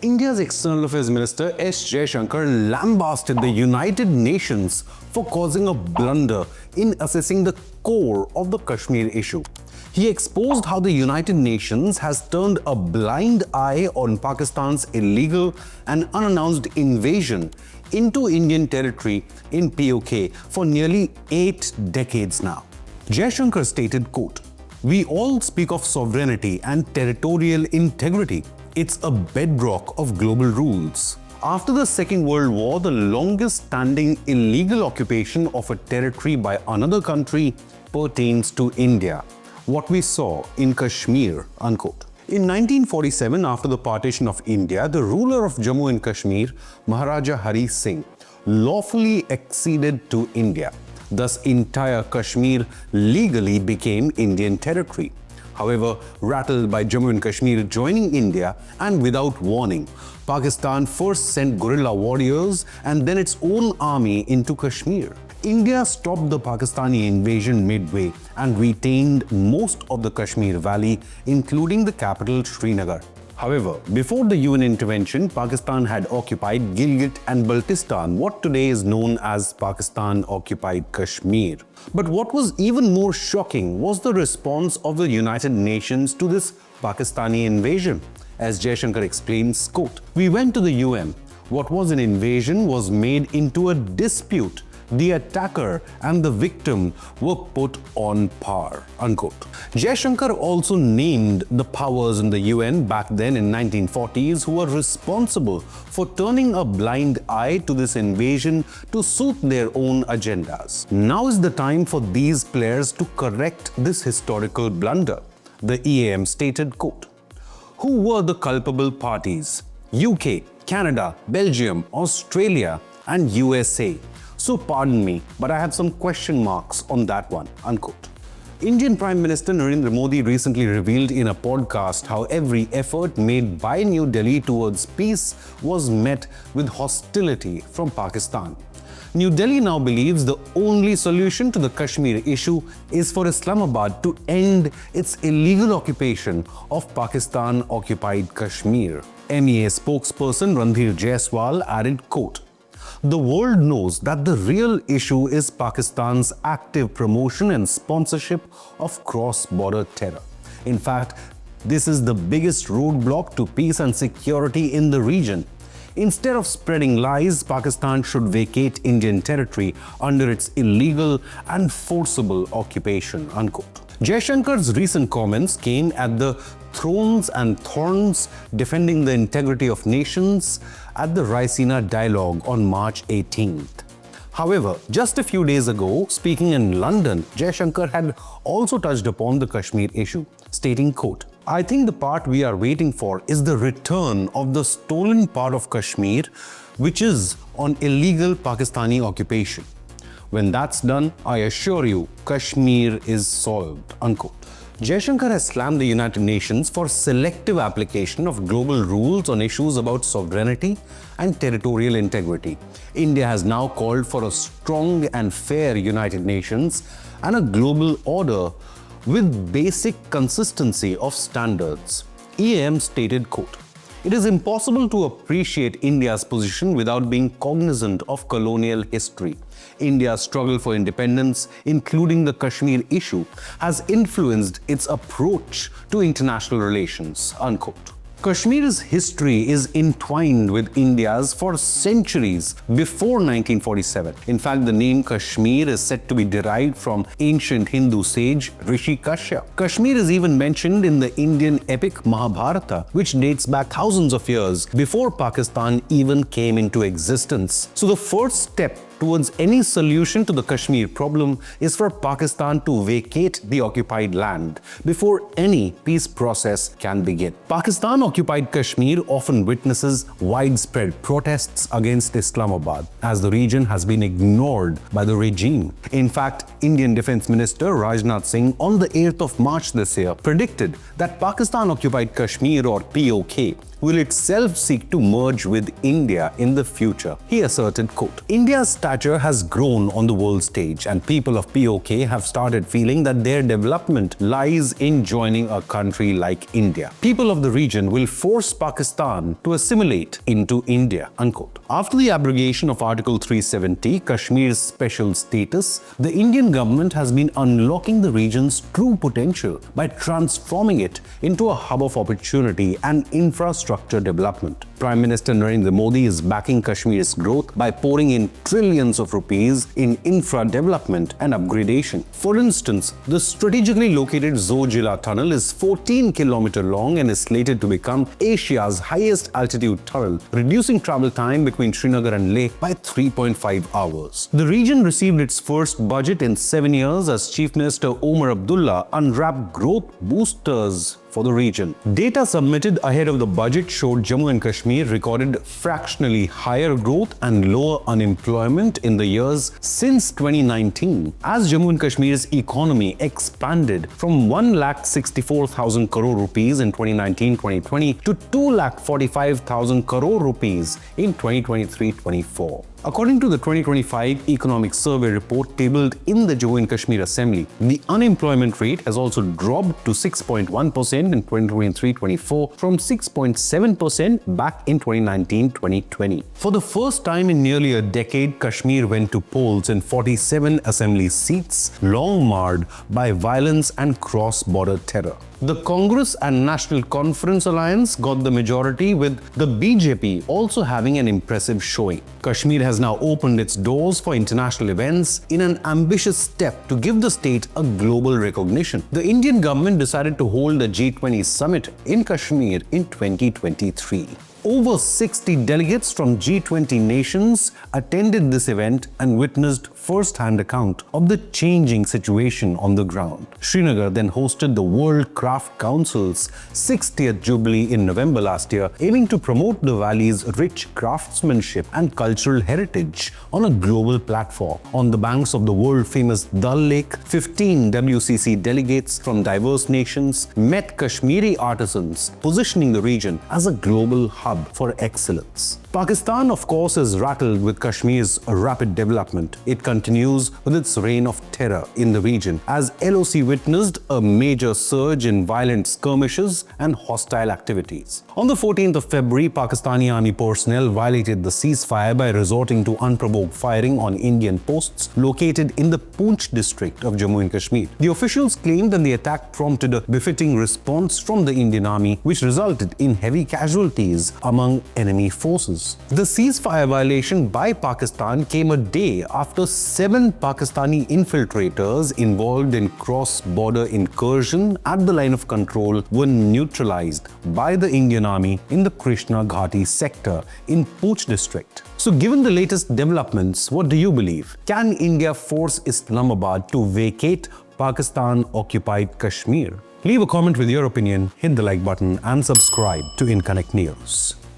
India's External Affairs Minister S. Jaishankar lambasted the United Nations for causing a blunder in assessing the core of the Kashmir issue. He exposed how the United Nations has turned a blind eye on Pakistan's illegal and unannounced invasion into Indian territory in POK for nearly 8 decades now. Jaishankar stated, quote, "We all speak of sovereignty and territorial integrity. It's a bedrock of global rules. After the Second World War, the longest-standing illegal occupation of a territory by another country pertains to India. What we saw in Kashmir," unquote. In 1947, after the partition of India, the ruler of Jammu and Kashmir, Maharaja Hari Singh, lawfully acceded to India. Thus, entire Kashmir legally became Indian territory. However, rattled by Jammu and Kashmir joining India and without warning, Pakistan first sent guerrilla warriors and then its own army into Kashmir. India stopped the Pakistani invasion midway and retained most of the Kashmir Valley, including the capital Srinagar. However, before the UN intervention, Pakistan had occupied Gilgit and Baltistan, what today is known as Pakistan Occupied Kashmir. But what was even more shocking was the response of the United Nations to this Pakistani invasion. As Jaishankar explains, quote, "We went to the UN. What was an invasion was made into a dispute. The attacker and the victim were put on par," unquote. Jaishankar also named the powers in the UN back then in 1940s who were responsible for turning a blind eye to this invasion to suit their own agendas. Now is the time for these players to correct this historical blunder. The EAM stated, quote, "Who were the culpable parties? UK, Canada, Belgium, Australia and USA. So pardon me, but I have some question marks on that one," unquote. Indian Prime Minister Narendra Modi recently revealed in a podcast how every effort made by New Delhi towards peace was met with hostility from Pakistan. New Delhi now believes the only solution to the Kashmir issue is for Islamabad to end its illegal occupation of Pakistan Occupied Kashmir. MEA spokesperson Randhir Jaiswal added, quote, "The world knows that the real issue is Pakistan's active promotion and sponsorship of cross-border terror. In fact, this is the biggest roadblock to peace and security in the region. Instead of spreading lies, Pakistan should vacate Indian territory under its illegal and forcible occupation," unquote. Jaishankar's recent comments came at the Thrones and Thorns Defending the Integrity of Nations at the Raisina Dialogue on March 18th. However, just a few days ago, speaking in London, Jaishankar had also touched upon the Kashmir issue, stating, quote, "I think the part we are waiting for is the return of the stolen part of Kashmir, which is on illegal Pakistani occupation. When that's done, I assure you, Kashmir is solved," unquote. Jaishankar has slammed the United Nations for selective application of global rules on issues about sovereignty and territorial integrity. India has now called for a strong and fair United Nations and a global order with basic consistency of standards. EAM stated, quote, "It is impossible to appreciate India's position without being cognizant of colonial history. India's struggle for independence, including the Kashmir issue, has influenced its approach to international relations," unquote. Kashmir's history is entwined with India's for centuries before 1947. In fact, the name Kashmir is said to be derived from ancient Hindu sage Rishi Kashyap. Kashmir is even mentioned in the Indian epic Mahabharata, which dates back thousands of years before Pakistan even came into existence. So the first step towards any solution to the Kashmir problem is for Pakistan to vacate the occupied land before any peace process can begin. Pakistan Occupied Kashmir often witnesses widespread protests against Islamabad, as the region has been ignored by the regime. In fact, Indian Defense Minister Rajnath Singh on the 8th of March this year predicted that Pakistan Occupied Kashmir, or POK, will itself seek to merge with India in the future. He asserted, quote, India's stature has grown on the world stage and people of POK have started feeling that their development lies in joining a country like India. People of the region will force Pakistan to assimilate into India, unquote. After the abrogation of Article 370, Kashmir's special status, the Indian government has been unlocking the region's true potential by transforming it into a hub of opportunity and infrastructure development. Prime Minister Narendra Modi is backing Kashmir's growth by pouring in trillions of rupees in infra development and upgradation. For instance, the strategically located Zojila tunnel is 14 km long and is slated to become Asia's highest altitude tunnel, reducing travel time between Srinagar and Leh by 3.5 hours. The region received its first budget in 7 years as Chief Minister Omar Abdullah unwrapped growth boosters for the region. Data submitted ahead of the budget showed Jammu and Kashmir recorded fractionally higher growth and lower unemployment in the years since 2019, as Jammu and Kashmir's economy expanded from 1,64,000 crore rupees in 2019-2020 to 2,45,000 crore rupees in 2023-24. According to the 2025 Economic Survey report tabled in the Jammu and Kashmir Assembly, the unemployment rate has also dropped to 6.1% in 2023-24 from 6.7% back in 2019-2020. For the first time in nearly a decade, Kashmir went to polls in 47 assembly seats, long marred by violence and cross-border terror. The Congress and National Conference Alliance got the majority, with the BJP also having an impressive showing. Kashmir has now opened its doors for international events in an ambitious step to give the state a global recognition. The Indian government decided to hold a G20 summit in Kashmir in 2023. Over 60 delegates from G20 nations attended this event and witnessed first-hand account of the changing situation on the ground. Srinagar then hosted the World Craft Council's 60th Jubilee in November last year, aiming to promote the valley's rich craftsmanship and cultural heritage on a global platform. On the banks of the world-famous Dal Lake, 15 WCC delegates from diverse nations met Kashmiri artisans, positioning the region as a global hub for excellence. Pakistan, of course, is rattled with Kashmir's rapid development. It continues with its reign of terror in the region, as LOC witnessed a major surge in violent skirmishes and hostile activities. On the 14th of February, Pakistani army personnel violated the ceasefire by resorting to unprovoked firing on Indian posts located in the Poonch district of Jammu and Kashmir. The officials claimed that the attack prompted a befitting response from the Indian army, which resulted in heavy casualties among enemy forces. The ceasefire violation by Pakistan came a day after 7 Pakistani infiltrators involved in cross-border incursion at the line of control were neutralized by the Indian army in the Krishna Ghati sector in Poonch district. So given the latest developments, what do you believe? Can India force Islamabad to vacate Pakistan Occupied Kashmir? Leave a comment with your opinion, hit the like button and subscribe to Inconnect News.